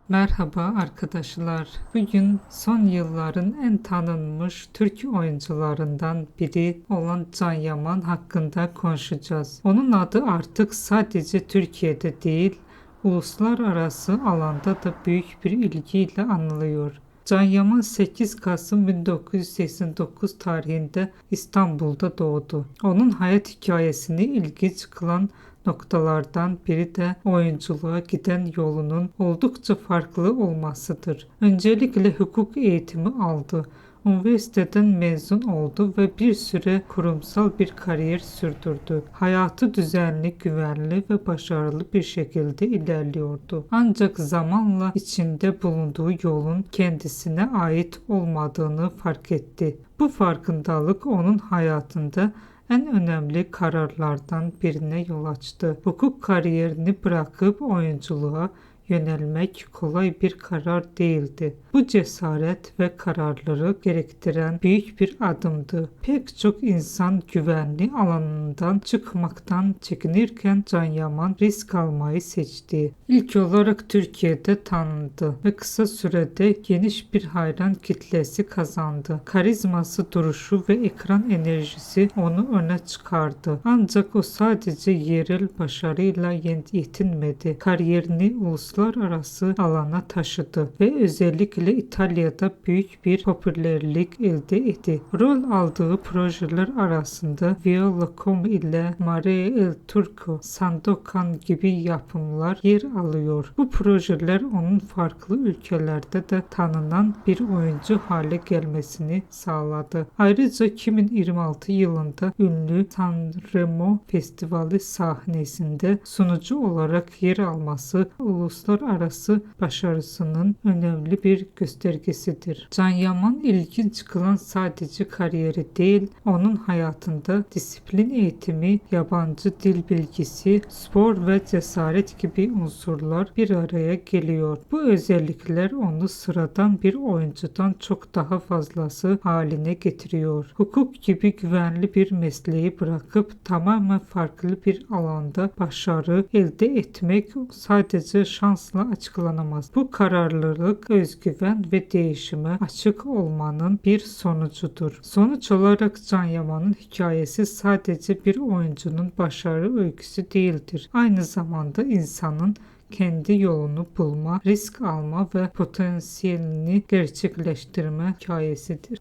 Merhaba arkadaşlar. Bugün son yılların en tanınmış Türk oyuncularından biri olan Can Yaman hakkında konuşacağız. Onun adı artık sadece Türkiye'de değil, uluslararası alanda da büyük bir ilgiyle anılıyor. Can Yaman 8 Kasım 1989 tarihinde İstanbul'da doğdu. Onun hayat hikayesini ilginç kılan noktalardan biri de oyunculuğa giden yolunun oldukça farklı olmasıdır. Öncelikle hukuk eğitimi aldı. Üniversiteden mezun oldu ve bir süre kurumsal bir kariyer sürdürdü. Hayatı düzenli, güvenli ve başarılı bir şekilde ilerliyordu. Ancak zamanla içinde bulunduğu yolun kendisine ait olmadığını fark etti. Bu farkındalık onun hayatında en önemli kararlardan birine yol açtı. Hukuk kariyerini bırakıp oyunculuğa yönelmek kolay bir karar değildi. Bu cesaret ve kararlılığı gerektiren büyük bir adımdı. Pek çok insan güvenli alanından çıkmaktan çekinirken Can Yaman risk almayı seçti. İlk olarak Türkiye'de tanındı ve kısa sürede geniş bir hayran kitlesi kazandı. Karizması, duruşu ve ekran enerjisi onu öne çıkardı. Ancak o sadece yerel başarıyla yetinmedi. Kariyerini uluslararası alana taşıdı ve özellikle İtalya'da büyük bir popülerlik elde etti. Rol aldığı projeler arasında Viola Como ile Maria El Turco, Sandokan gibi yapımlar yer alıyor. Bu projeler onun farklı ülkelerde de tanınan bir oyuncu hale gelmesini sağladı. Ayrıca 2026 yılında ünlü Sanremo Festivali sahnesinde sunucu olarak yer alması uluslararası başarısının önemli bir göstergesidir. Can Yaman ilginç kılan sadece kariyeri değil, onun hayatında disiplin eğitimi, yabancı dil bilgisi, spor ve cesaret gibi unsurlar bir araya geliyor. Bu özellikler onu sıradan bir oyuncudan çok daha fazlası haline getiriyor. Hukuk gibi güvenli bir mesleği bırakıp tamamen farklı bir alanda başarı elde etmek sadece şansla açıklanamaz. Bu kararlılık, özgüven ve değişime açık olmanın bir sonucudur. Sonuç olarak Can Yaman'ın hikayesi sadece bir oyuncunun başarı öyküsü değildir. Aynı zamanda insanın kendi yolunu bulma, risk alma ve potansiyelini gerçekleştirme hikayesidir.